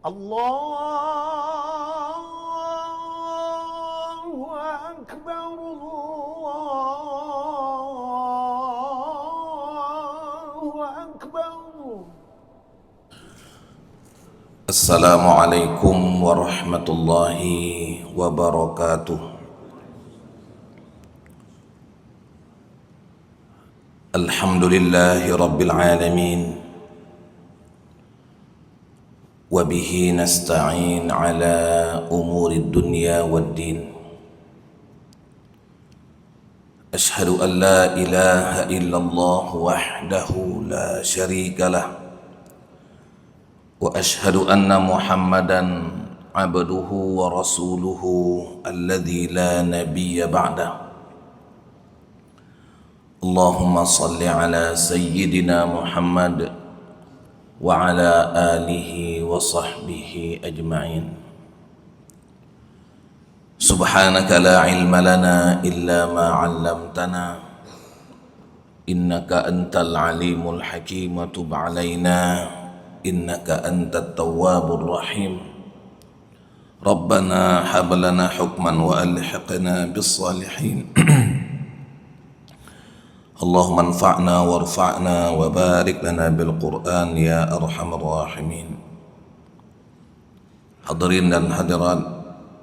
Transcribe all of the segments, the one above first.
الله أكبر الله أكبر. Assalamualaikum warahmatullahi wabarakatuh. Alhamdulillahi rabbil alamin. Wabihi nasta'in ala umuri dunya waddin. Ashhadu an la ilaha illallah wahdahu la syarika lah. Wa ashhadu anna Muhammadan abduhu wa rasuluhu alladzi la nabiyya ba'dah. Allahumma salli ala sayyidina Muhammad wa ala alihi wa sahbihi ajma'in. Subhanaka la ilma lana illa ma 'allamtana innaka antal alimul hakim wa tub 'alaina innaka antat tawwabur rahim. Rabbana hab lana hukman wa alhiqna bis salihin. Allahumma anfa'na warfa'na wa barik lana bil Qur'an ya arhamar rahimin. Hadirin dan hadirat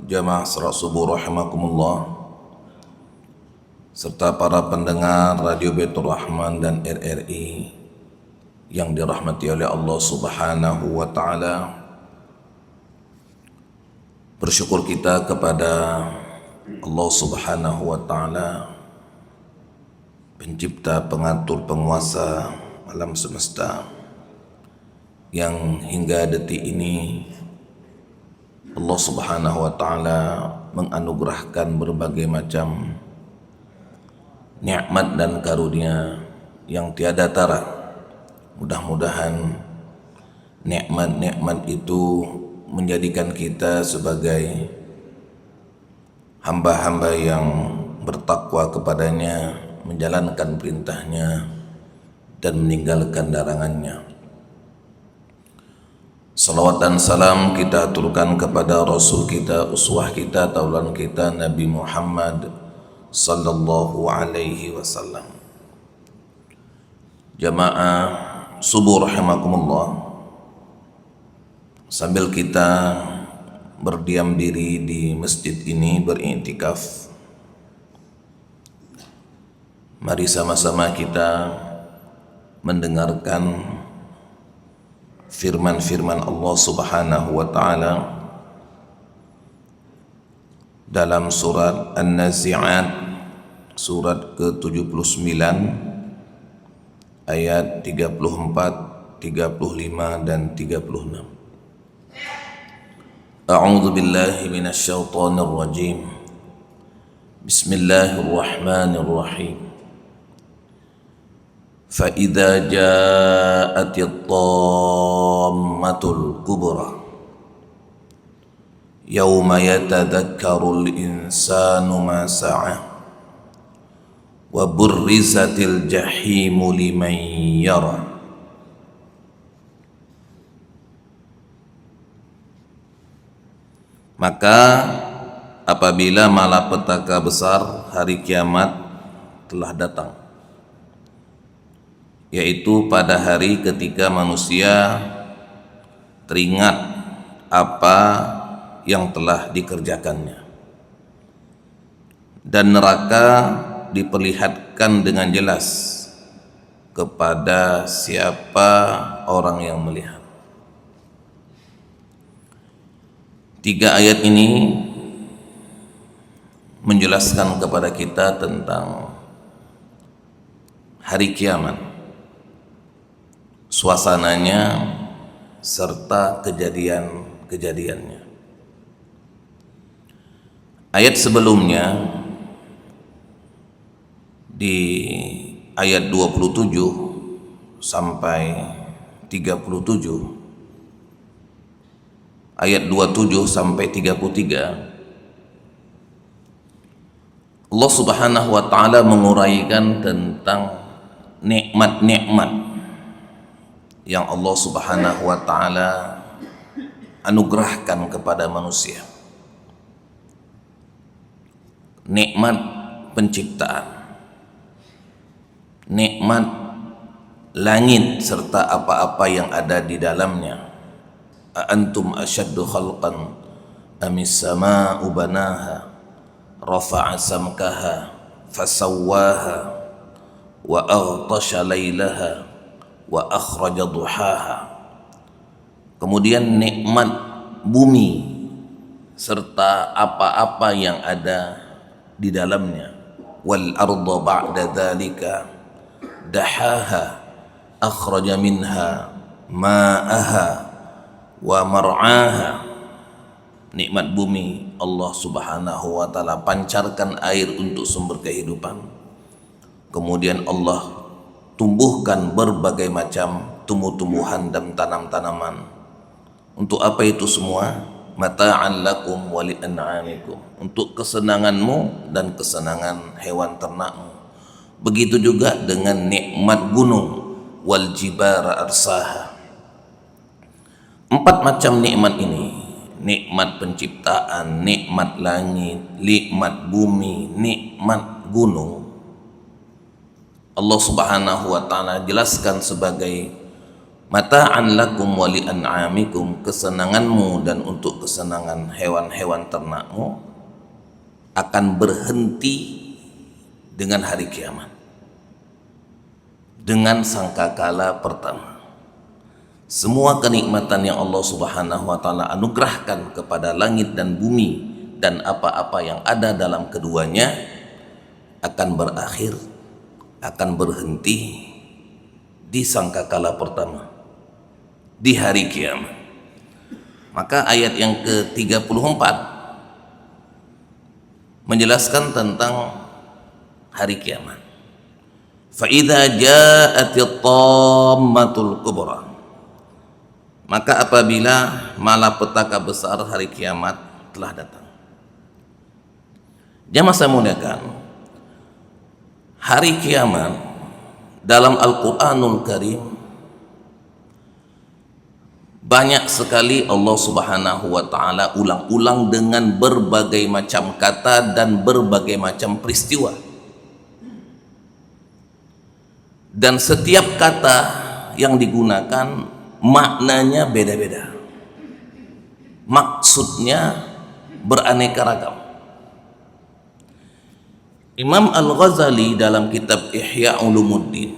jamaah salat subuh rahimakumullah, serta para pendengar Radio Baitur Rahman dan RRI yang dirahmati oleh Allah Subhanahu wa taala. Bersyukur kita kepada Allah Subhanahu wa taala, pencipta, pengatur, penguasa alam semesta, yang hingga detik ini Allah Subhanahu wa taala menganugerahkan berbagai macam nikmat dan karunia yang tiada tara. Mudah-mudahan nikmat-nikmat itu menjadikan kita sebagai hamba-hamba yang bertakwa kepadanya, menjalankan perintahnya dan meninggalkan larangannya. Salawat dan salam kita aturkan kepada Rasul kita, uswah kita, taulan kita, Nabi Muhammad sallallahu alaihi wasallam. Jamaah subuh rahimakumullah, sambil kita berdiam diri di masjid ini beriktikaf, mari sama-sama kita mendengarkan firman-firman Allah Subhanahu wa taala dalam surat An-Nazi'at, surat ke-79 ayat 34, 35 dan 36. A'udzu billahi minasyaitonir rajim. Bismillahirrahmanirrahim. فَإِذَا جَاءَتِ الطَّامَّةُ الْكُبْرَى يَوْمَ يَتَذَكَّرُ الْإِنسَانُ مَا سَعَى وَبُرِّزَتِ الْجَحِيمُ لِمَنْ يَرَى. Maka apabila malapetaka besar hari kiamat telah datang, yaitu pada hari ketika manusia teringat apa yang telah dikerjakannya, dan neraka diperlihatkan dengan jelas kepada siapa orang yang melihat. Tiga ayat ini menjelaskan kepada kita tentang hari kiamat, suasananya serta kejadian-kejadiannya. Ayat sebelumnya, di ayat 27 sampai 37, ayat 27 sampai 33, Allah Subhanahu wa taala menguraikan tentang nikmat-nikmat yang Allah Subhanahu wa taala anugerahkan kepada manusia. Nikmat penciptaan, nikmat langit serta apa-apa yang ada di dalamnya. Antum asyaddu khalqan amis sama'u banaha rafa'a samkaha fasawwaha wa aghtasha laylaha wa akhraja duhaha. Kemudian nikmat bumi serta apa-apa yang ada di dalamnya. Wal arda ba'da dzalika dahaha akhraja minha ma'aha wa mar'aha. Nikmat bumi, Allah subhanahu wa ta'ala pancarkan air untuk sumber kehidupan. Kemudian Allah tumbuhkan berbagai macam tumbuh-tumbuhan dan tanam-tanaman. Untuk apa itu semua? Mata'an lakum wa li'an'amikum, untuk kesenanganmu dan kesenangan hewan ternakmu. Begitu juga dengan nikmat gunung, wal jibara arsaha. 4 macam nikmat ini, nikmat penciptaan, nikmat langit, nikmat bumi, nikmat gunung, Allah subhanahu wa ta'ala jelaskan sebagai mata'an lakum wa li'an'amikum, kesenanganmu dan untuk kesenangan hewan-hewan ternakmu, akan berhenti dengan hari kiamat, dengan sangkakala pertama. Semua kenikmatan yang Allah subhanahu wa ta'ala anugerahkan kepada langit dan bumi dan apa-apa yang ada dalam keduanya akan berakhir, akan berhenti di sangkakala pertama, di hari kiamat. Maka ayat yang ke-34 menjelaskan tentang hari kiamat. Fa idza ja'atit tammatul kubra, maka apabila malapetaka besar hari kiamat telah datang. Jamaah saya muliakan, hari kiamat dalam Al-Qur'anul Karim banyak sekali Allah subhanahu wa ta'ala ulang-ulang dengan berbagai macam kata dan berbagai macam peristiwa. Dan setiap kata yang digunakan maknanya beda-beda, maksudnya beraneka ragam. Imam Al-Ghazali dalam kitab Ihya Ulumuddin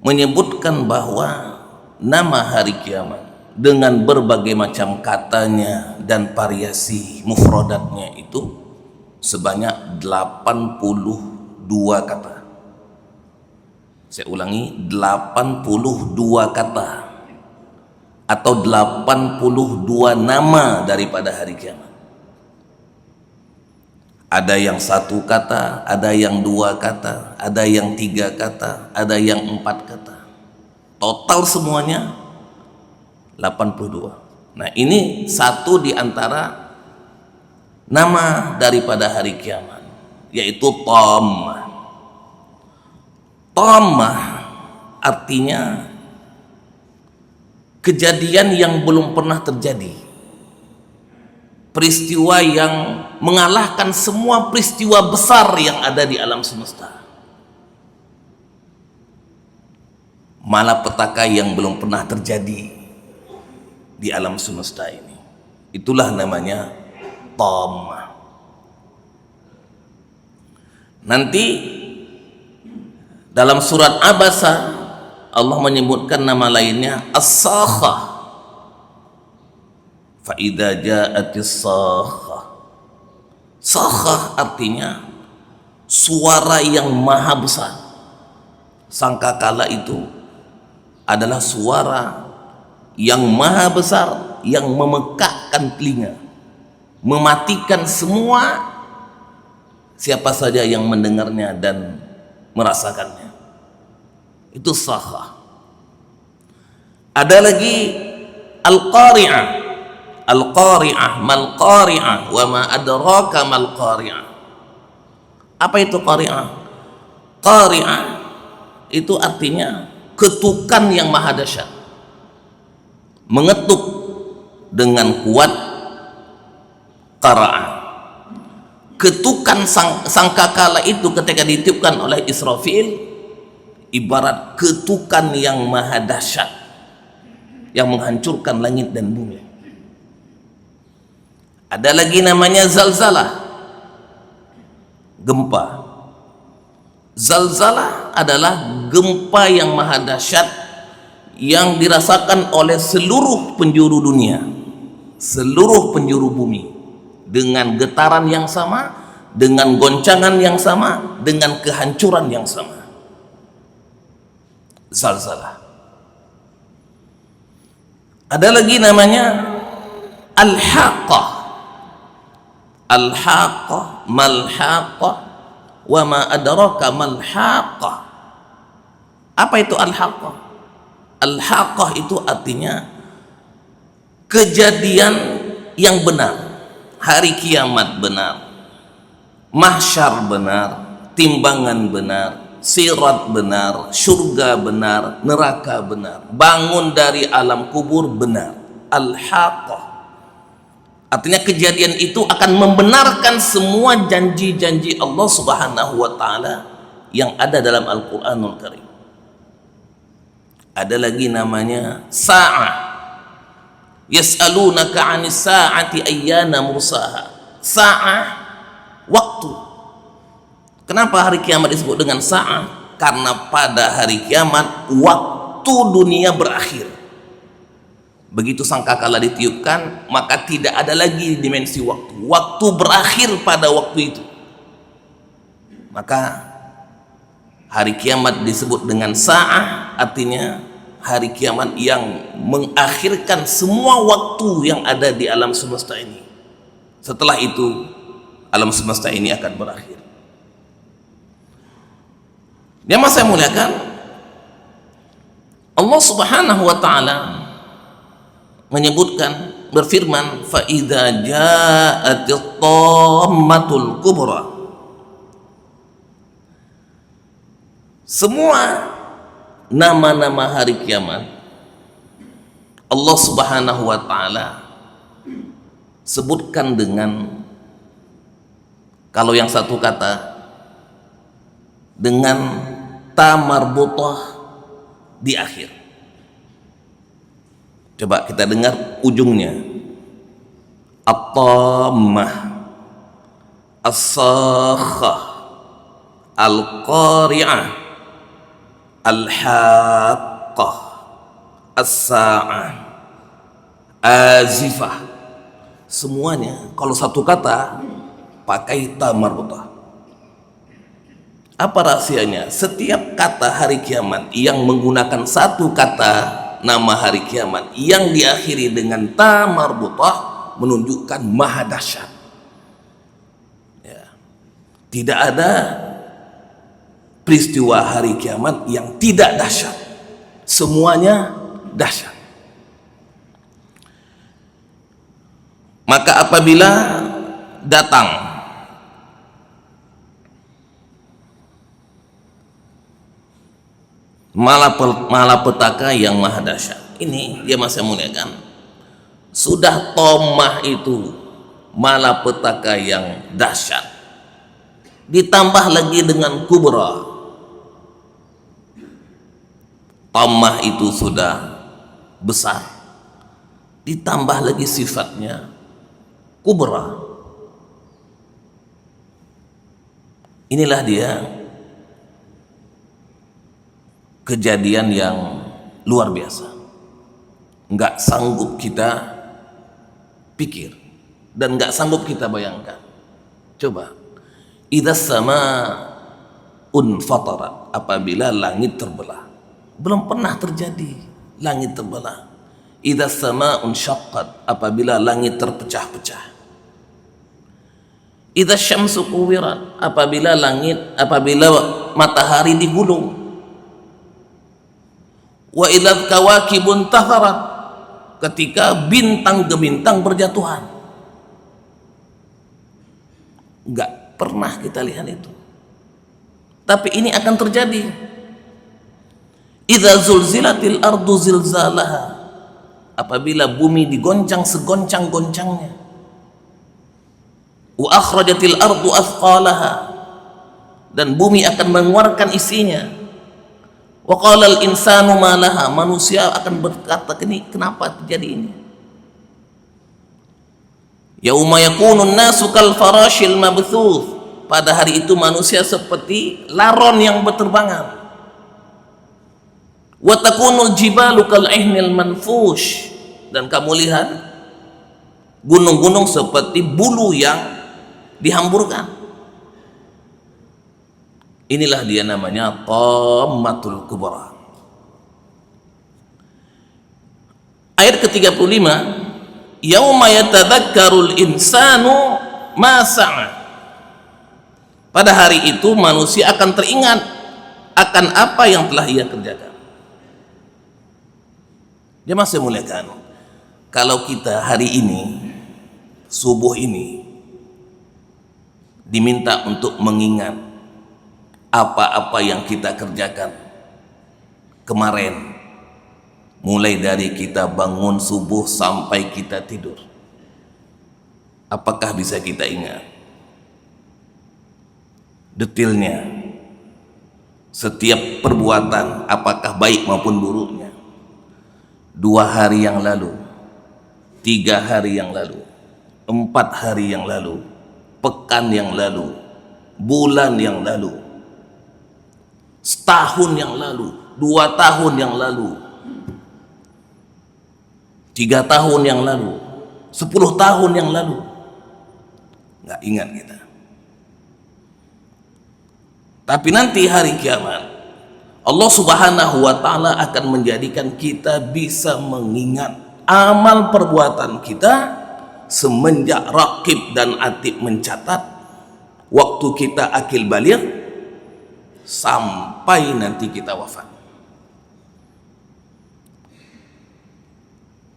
menyebutkan bahwa nama hari kiamat dengan berbagai macam katanya dan variasi mufradatnya itu sebanyak 82 kata. Saya ulangi, 82 kata atau 82 nama daripada hari kiamat. Ada yang 1 kata, ada yang 2 kata, ada yang 3 kata, ada yang 4 kata. Total semuanya 82. Nah, ini satu di antara nama daripada hari kiamat, yaitu Tammah. Tammah artinya kejadian yang belum pernah terjadi, peristiwa yang mengalahkan semua peristiwa besar yang ada di alam semesta, malapetaka yang belum pernah terjadi di alam semesta ini. Itulah namanya Tammah. Nanti dalam surat Abasa Allah menyebutkan nama lainnya As-Sakhah. Fa idza ja'atis sakhah. Sakhah artinya suara yang maha besar. Sangkakala itu adalah suara yang maha besar yang memekakkan telinga, mematikan semua siapa saja yang mendengarnya dan merasakannya. Itu sakhah. Ada lagi Al-Qari'ah. Al-Qari'ah, mal Qari'ah, wa ma adraka mal Qari'ah. Apa itu Qari'ah? Qari'ah itu artinya ketukan yang maha dahsyat. mengetuk dengan kuat qara'ah. Ketukan sangkakala itu ketika ditiupkan oleh Israfil ibarat ketukan yang maha dahsyat yang menghancurkan langit dan bumi. Ada lagi namanya zalzalah, gempa. Zalzalah adalah gempa yang maha dahsyat yang dirasakan oleh seluruh penjuru dunia, seluruh penjuru bumi, dengan getaran yang sama, dengan goncangan yang sama, dengan kehancuran yang sama. Zalzalah. Ada lagi namanya al-haqqah. Al-haqqah, mal-haqqah, wa ma adraka mal-haqqah. Apa itu al-haqqah? Al-haqqah itu artinya kejadian yang benar, hari kiamat benar, mahsyar benar, timbangan benar, sirat benar, surga benar, neraka benar, bangun dari alam kubur benar. Al-haqqah artinya kejadian itu akan membenarkan semua janji-janji Allah Subhanahu wa taala yang ada dalam Al-Qur'anul Karim. Ada lagi namanya sa'ah. Yas'alunaka 'anis sa'ati ayyana mursaha. Sa'ah, waktu. Kenapa hari kiamat disebut dengan sa'ah? Karena pada hari kiamat waktu dunia berakhir. Begitu sangkakala ditiupkan, maka tidak ada lagi dimensi waktu. Waktu berakhir pada waktu itu. Maka hari kiamat disebut dengan sa'ah, artinya hari kiamat yang mengakhirkan semua waktu yang ada di alam semesta ini. Setelah itu, alam semesta ini akan berakhir. Yang saya muliakan, Allah Subhanahu wa taala menyebutkan, berfirman, fa idza ja'atit tammatul kubra. Semua nama-nama hari kiamat Allah Subhanahu wa taala sebutkan dengan, kalau yang satu kata, dengan ta marbutah di akhir. Coba kita dengar ujungnya. At-tammah, as-sakhah, al-qari'ah, al-haqqah, as-sa'ah, azifah. Semuanya kalau satu kata pakai ta marbutah. Apa rahasianya? Setiap kata hari kiamat yang menggunakan satu kata nama hari kiamat yang diakhiri dengan ta marbutah menunjukkan maha dahsyat. Ya. Tidak ada peristiwa hari kiamat yang tidak dahsyat. Semuanya dahsyat. Maka apabila datang malapetaka yang maha dahsyat, ini dia masih muliakan, sudah tomah itu malapetaka yang dahsyat, ditambah lagi dengan kubra. Tomah itu sudah besar, ditambah lagi sifatnya kubra. Inilah dia kejadian yang luar biasa, nggak sanggup kita pikir dan nggak sanggup kita bayangkan. Coba, idza sama'un fatarat, apabila langit terbelah. Belum pernah terjadi langit terbelah. Idza sama'un syaqqat, apabila langit terpecah-pecah. Idza syamsu kuwirat, apabila matahari digulung. Wa idza kawakibun taharat, ketika bintang ke bintang berjatuhan. Enggak pernah kita lihat itu, tapi ini akan terjadi. Idza zulzilatil ardu zilzalaha, apabila bumi digoncang segoncang-goncangnya. Wa akhrajatil ardu athqalaha, dan bumi akan mengeluarkan isinya. Wa qala al insanu ma laha, manusia akan berkata, kenapa terjadi ini? Yauma yakunun nasu kal farashil mabthuth, pada hari itu manusia seperti laron yang berterbangan. Wa takunul jibalu kal ihnil manfush, dan kamu lihat gunung-gunung seperti bulu yang dihamburkan. Inilah dia namanya Tammatul Kubra. Ayat ke-35, yauma yatadzakkarul insanu ma sa'a, pada hari itu manusia akan teringat akan apa yang telah ia kerjakan. Dia masih muliakan, kalau kita hari ini subuh ini diminta untuk mengingat apa-apa yang kita kerjakan kemarin, mulai dari kita bangun subuh sampai kita tidur, apakah bisa kita ingat detailnya setiap perbuatan, apakah baik maupun buruknya? 2 hari yang lalu, 3 hari yang lalu, 4 hari yang lalu, pekan yang lalu, bulan yang lalu, setahun yang lalu, 2 tahun yang lalu, 3 tahun yang lalu, 10 tahun yang lalu. Nggak ingat kita. Tapi nanti hari kiamat, Allah Subhanahu wa Ta'ala akan menjadikan kita bisa mengingat amal perbuatan kita semenjak Raqib dan Atid mencatat waktu kita akil baligh sampai nanti kita wafat.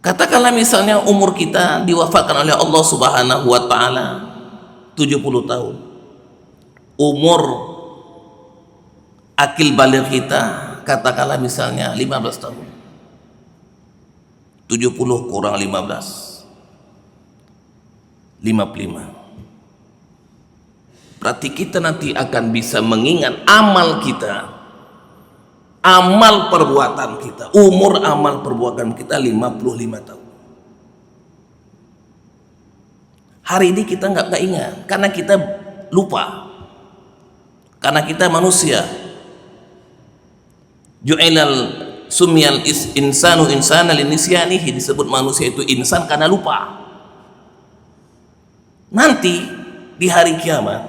Katakanlah misalnya umur kita diwafatkan oleh Allah Subhanahu wa Ta'ala 70 tahun. Umur akil baligh kita katakanlah misalnya 15 tahun. 70 kurang 15, 55. Berarti kita nanti akan bisa mengingat amal kita, amal perbuatan kita, umur amal perbuatan kita 55 tahun. Hari ini kita nggak ingat karena kita lupa, karena kita manusia. Ju'ilal sumyal insanu insana linisyanihi, disebut manusia itu insan karena lupa. Nanti di hari kiamat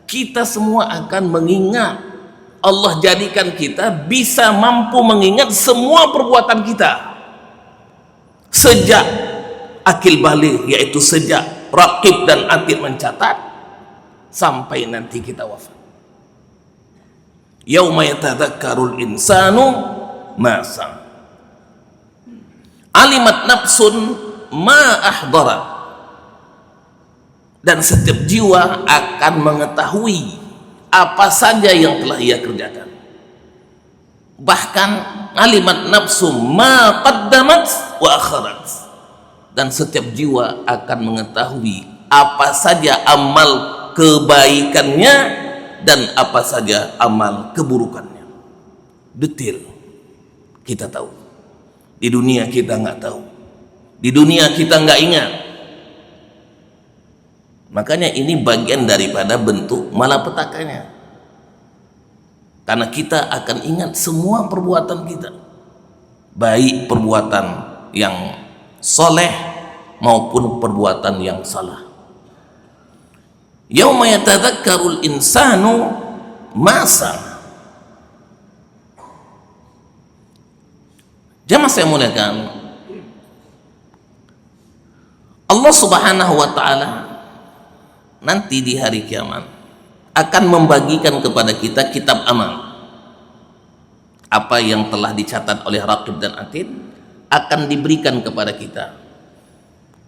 kita semua akan mengingat. Allah jadikan kita bisa mampu mengingat semua perbuatan kita sejak akil baligh, yaitu sejak Raqib dan Atid mencatat sampai nanti kita wafat. Yauma yatadzakkarul insanu ma sa'a, alimat nafsun ma ahdarat, dan setiap jiwa akan mengetahui apa saja yang telah ia kerjakan. Bahkan alimat nafsu ma qaddamat wa akharat, dan setiap jiwa akan mengetahui apa saja amal kebaikannya dan apa saja amal keburukannya. Detail kita tahu. Di dunia kita nggak tahu, di dunia kita nggak ingat. Makanya ini bagian daripada bentuk malapetakanya, karena kita akan ingat semua perbuatan kita, baik perbuatan yang soleh maupun perbuatan yang salah. Yauma yatadzakkarul insanu ma sa'a. Jamaah saya muliakan, Allah Subhanahu wa Ta'ala nanti di hari kiamat akan membagikan kepada kita kitab amal. Apa yang telah dicatat oleh Raqib dan Atid akan diberikan kepada kita.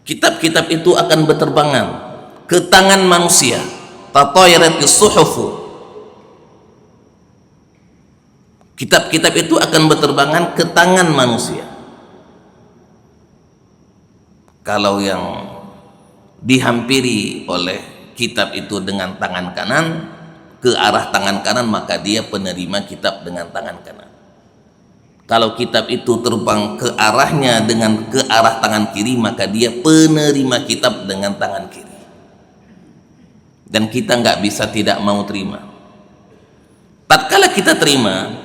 Kitab-kitab itu akan berterbangan ke tangan manusia. Tatayaratis suhufu. Kitab-kitab itu akan berterbangan ke tangan manusia. Kalau yang dihampiri oleh kitab itu dengan tangan kanan, ke arah tangan kanan, maka dia penerima kitab dengan tangan kanan. Kalau kitab itu terbang ke arahnya dengan ke arah tangan kiri, maka dia penerima kitab dengan tangan kiri. Dan kita nggak bisa tidak mau terima. Tatkala kita terima,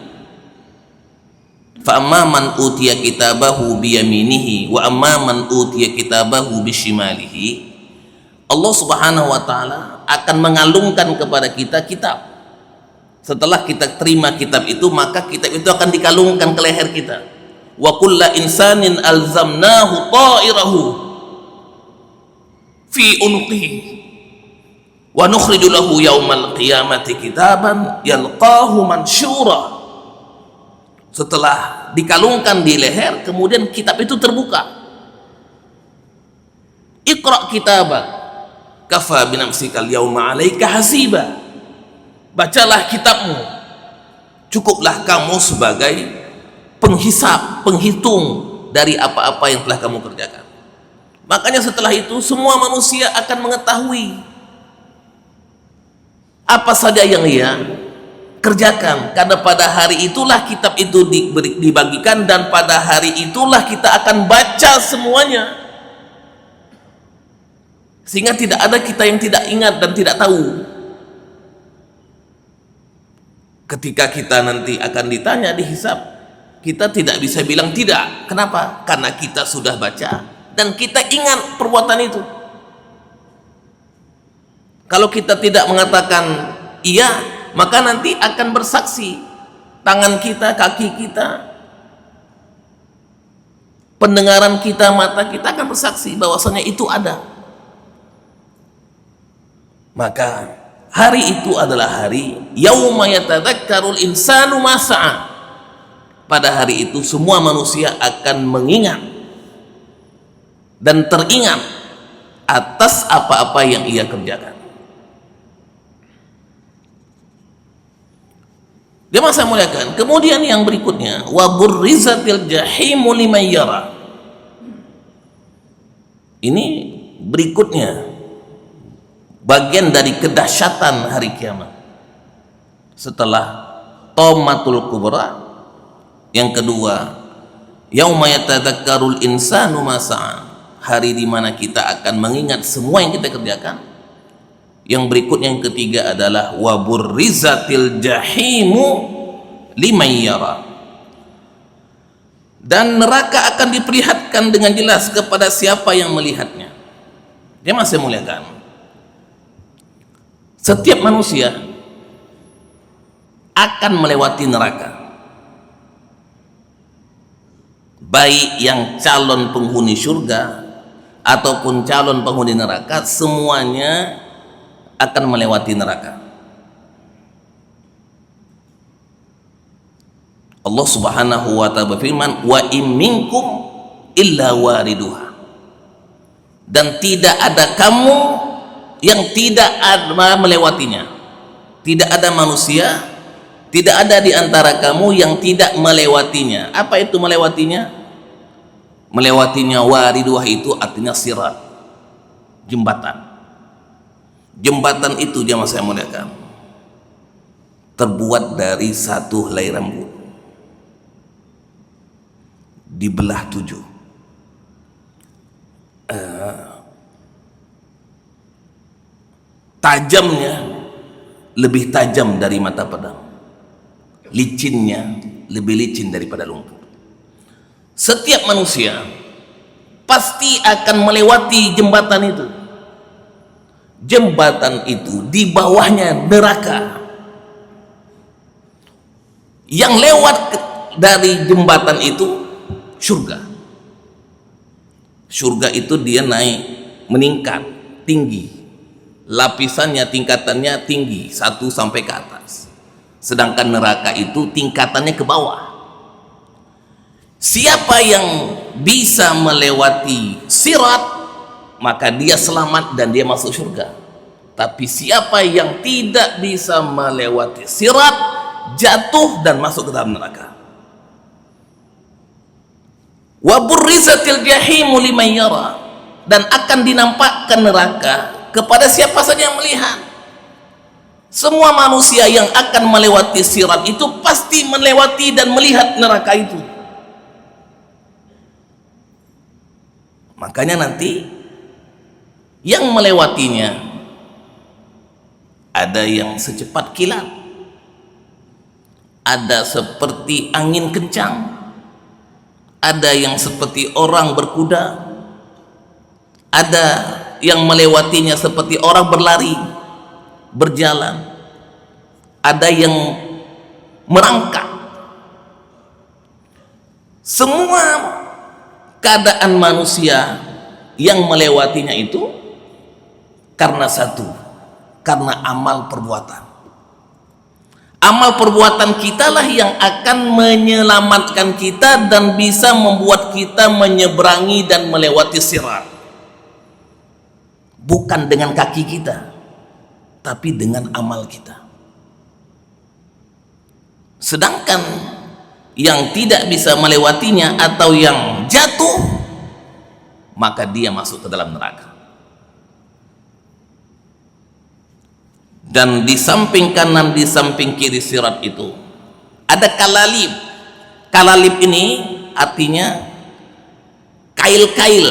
fa amma man utiya kitabahu biyaminihi wa amma man utiya kitabahu bishimalihi, Allah Subhanahu wa taala akan mengalungkan kepada kita kitab. Setelah kita terima kitab itu, maka kitab itu akan dikalungkan ke leher kita. Wa kulla insanin alzamnahu ta'irahu fi unuqihi wa nukhriju lahu yaumal qiyamati kitaban yalqahu mansyura. Setelah dikalungkan di leher, kemudian kitab itu terbuka. Iqra kitabak kafa binafsikal yauma 'alaika hasiba. Bacalah kitabmu, cukuplah kamu sebagai penghisap, penghitung dari apa-apa yang telah kamu kerjakan. Makanya setelah itu semua manusia akan mengetahui apa saja yang ia kerjakan, karena pada hari itulah kitab itu dibagikan, dan pada hari itulah kita akan baca semuanya, sehingga tidak ada kita yang tidak ingat dan tidak tahu. Ketika kita nanti akan ditanya, dihisab, kita tidak bisa bilang tidak. Kenapa? Karena kita sudah baca dan kita ingat perbuatan itu. Kalau kita tidak mengatakan iya, maka nanti akan bersaksi tangan kita, kaki kita, pendengaran kita, mata kita akan bersaksi bahwasanya itu ada. Maka hari itu adalah hari yauma yatadzakkarul insanu ma sa'a. Pada hari itu semua manusia akan mengingat dan teringat atas apa-apa yang ia kerjakan. Dia masa muliakan. Kemudian yang berikutnya, wa burrizatil jahimu liman yara. Ini berikutnya bagian dari kedahsyatan hari kiamat. Setelah Tomatul Kubra, yang kedua yauma yatadzakkarul insanu ma sa'a, hari di mana kita akan mengingat semua yang kita kerjakan. Yang berikutnya yang ketiga adalah wa burrizatil jahimu liman yara, dan neraka akan diperlihatkan dengan jelas kepada siapa yang melihatnya. Dia masih muliakan. Setiap manusia akan melewati neraka, baik yang calon penghuni surga ataupun calon penghuni neraka, semuanya akan melewati neraka. Allah Subhanahu wa ta'ala berfirman, wa im minkum illa wariduha, dan tidak ada kamu yang tidak ada melewatinya. Tidak ada manusia, tidak ada di antara kamu yang tidak melewatinya. Apa itu melewatinya? Melewatinya wariduha itu artinya sirat, jembatan. Jembatan itu jamaah saya muliakan, terbuat dari satu helai rambut dibelah 7. Tajamnya lebih tajam dari mata pedang, licinnya lebih licin daripada lumpur. Setiap manusia pasti akan melewati jembatan itu. Jembatan itu di bawahnya neraka. Yang lewat dari jembatan itu surga. Surga itu dia naik, meningkat, tinggi. Lapisannya, tingkatannya tinggi, 1 sampai ke atas. Sedangkan neraka itu tingkatannya ke bawah. Siapa yang bisa melewati sirat, maka dia selamat dan dia masuk surga. Tapi siapa yang tidak bisa melewati sirat, jatuh dan masuk ke dalam neraka. Wa burrizatil jahimu liman yara, dan akan dinampakkan neraka kepada siapa saja yang melihat. Semua manusia yang akan melewati sirat itu pasti melewati dan melihat neraka itu. Makanya nanti yang melewatinya ada yang secepat kilat, ada seperti angin kencang, ada yang seperti orang berkuda, ada yang melewatinya seperti orang berlari, berjalan, ada yang merangkak. Semua keadaan manusia yang melewatinya itu karena satu, karena amal perbuatan. Amal perbuatan kitalah yang akan menyelamatkan kita dan bisa membuat kita menyeberangi dan melewati sirat. Bukan dengan kaki kita, tapi dengan amal kita. Sedangkan yang tidak bisa melewatinya atau yang jatuh, maka dia masuk ke dalam neraka. Dan di samping kanan, di samping kiri sirat itu ada kalalib. Kalalib ini artinya kail-kail,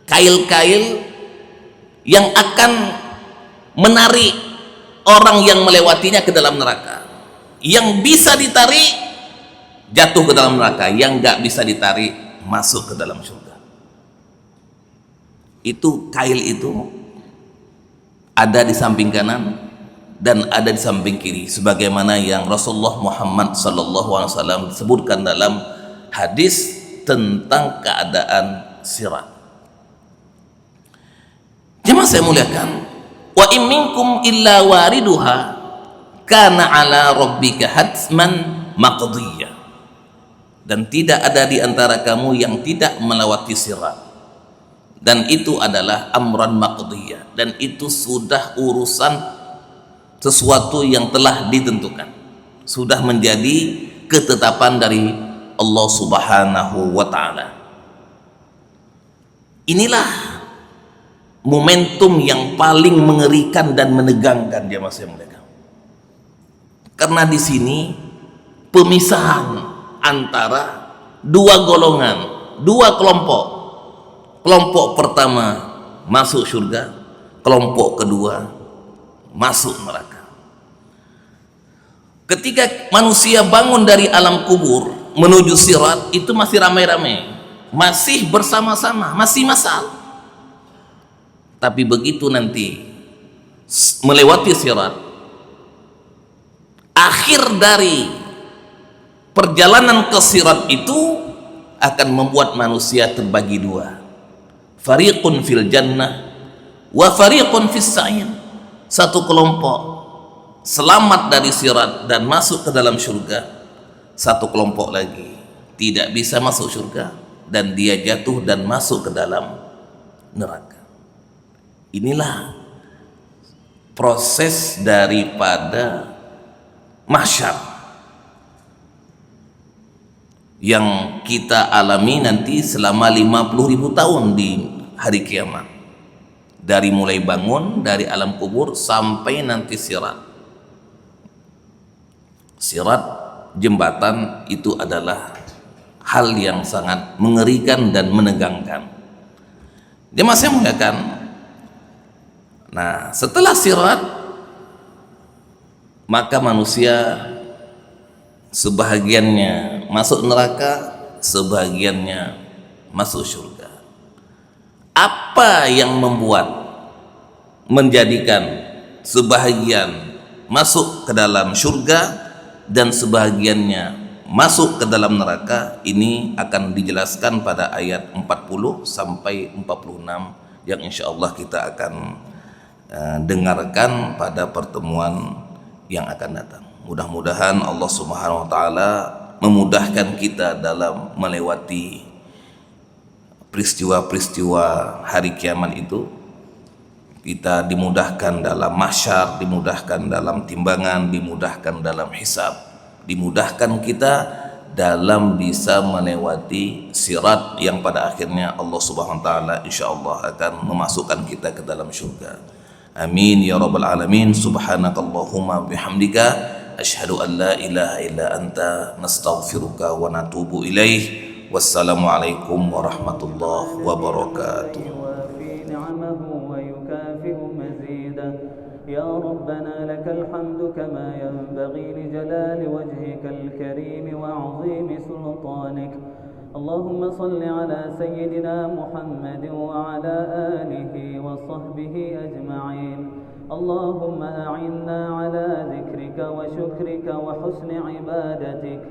kail-kail yang akan menarik orang yang melewatinya ke dalam neraka. Yang bisa ditarik jatuh ke dalam neraka, yang nggak bisa ditarik masuk ke dalam surga. Itu kail itu ada di samping kanan dan ada di samping kiri, sebagaimana yang Rasulullah Muhammad SAW sebutkan dalam hadis tentang keadaan sirat. Jemaah saya muliakan, wa in minkum illa wariduha kana ala rabbika hatman maqdiyah. Dan tidak ada di antara kamu yang tidak melewati sirat, dan itu adalah amran maqdiyah, dan itu sudah urusan sesuatu yang telah ditentukan, sudah menjadi ketetapan dari Allah Subhanahu wa ta'ala. Inilah momentum yang paling mengerikan dan menegangkan, jemaah saya muliakan. Karena di sini pemisahan antara dua golongan, dua kelompok. Kelompok pertama masuk surga, kelompok kedua masuk neraka. Ketika manusia bangun dari alam kubur menuju sirat, itu masih ramai-ramai, masih bersama-sama, masih masal. Tapi begitu nanti melewati sirat, akhir dari perjalanan ke sirat itu akan membuat manusia terbagi dua. Fariqun fil jannah wa fariqun fis sa'ir. Satu kelompok selamat dari sirat dan masuk ke dalam surga, satu kelompok lagi tidak bisa masuk surga dan dia jatuh dan masuk ke dalam neraka. Inilah proses daripada mahsyar yang kita alami nanti selama 50.000 tahun di hari kiamat, dari mulai bangun dari alam kubur sampai nanti sirat. Sirat, jembatan, itu adalah hal yang sangat mengerikan dan menegangkan. Dia masih mengatakan, nah setelah sirat maka manusia sebahagiannya masuk neraka, sebahagiannya masuk surga. Apa yang membuat menjadikan sebahagian masuk ke dalam surga dan sebahagiannya masuk ke dalam neraka, ini akan dijelaskan pada ayat 40 sampai 46 yang insya Allah kita akan dengarkan pada pertemuan yang akan datang. Mudah-mudahan Allah Subhanahu wa ta'ala memudahkan kita dalam melewati peristiwa-peristiwa hari kiamat itu. Kita dimudahkan dalam mahsyar, dimudahkan dalam timbangan, dimudahkan dalam hisab, dimudahkan kita dalam bisa melewati sirat yang pada akhirnya Allah Subhanahu wa taala insyaallah akan memasukkan kita ke dalam surga. Amin ya rabbal alamin. Subhanakallahumma bihamdika asyhadu an la ilaha illa anta nastaghfiruka wa natubu ilaih. Wassalamualaikum warahmatullahi wabarakatuh. يا ربنا لك الحمد كما ينبغي لجلال وجهك الكريم وعظيم سلطانك. اللهم صل على سيدنا محمد وعلى آله وصحبه أجمعين. اللهم أعنا على ذكرك وشكرك وحسن عبادتك.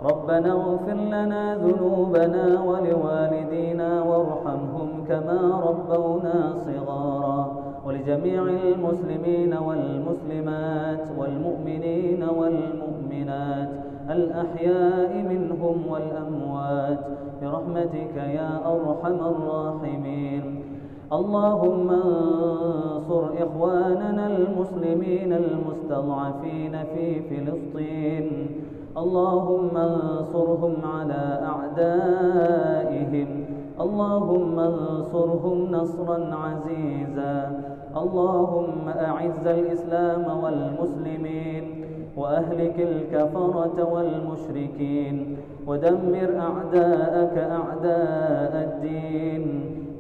ربنا اغفر لنا ذنوبنا ولوالدينا وارحمهم كما ربونا صغارا، ولجميع المسلمين والمسلمات والمؤمنين والمؤمنات الأحياء منهم والأموات برحمتك يا أرحم الراحمين. اللهم انصر إخواننا المسلمين المستضعفين في فلسطين. اللهم انصرهم على أعدائهم. اللهم انصرهم نصرا عزيزا. اللهم أعز الإسلام والمسلمين وأهلك الكفرة والمشركين ودمر أعداءك أعداء الدين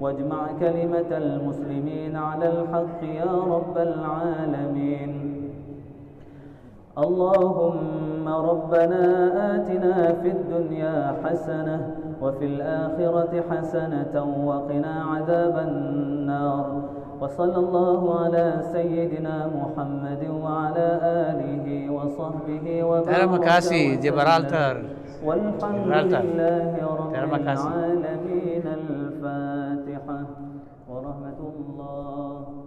واجمع كلمة المسلمين على الحق يا رب العالمين. اللهم ربنا آتنا في الدنيا حسنة وفي الآخرة حسنة وقنا عذاب النار. وصلى الله على سيدنا محمد وعلى آله وصحبه وبارك. Terima kasih Gibraltar. والحمد لله رب العالمين. الفاتحة ورحمة الله.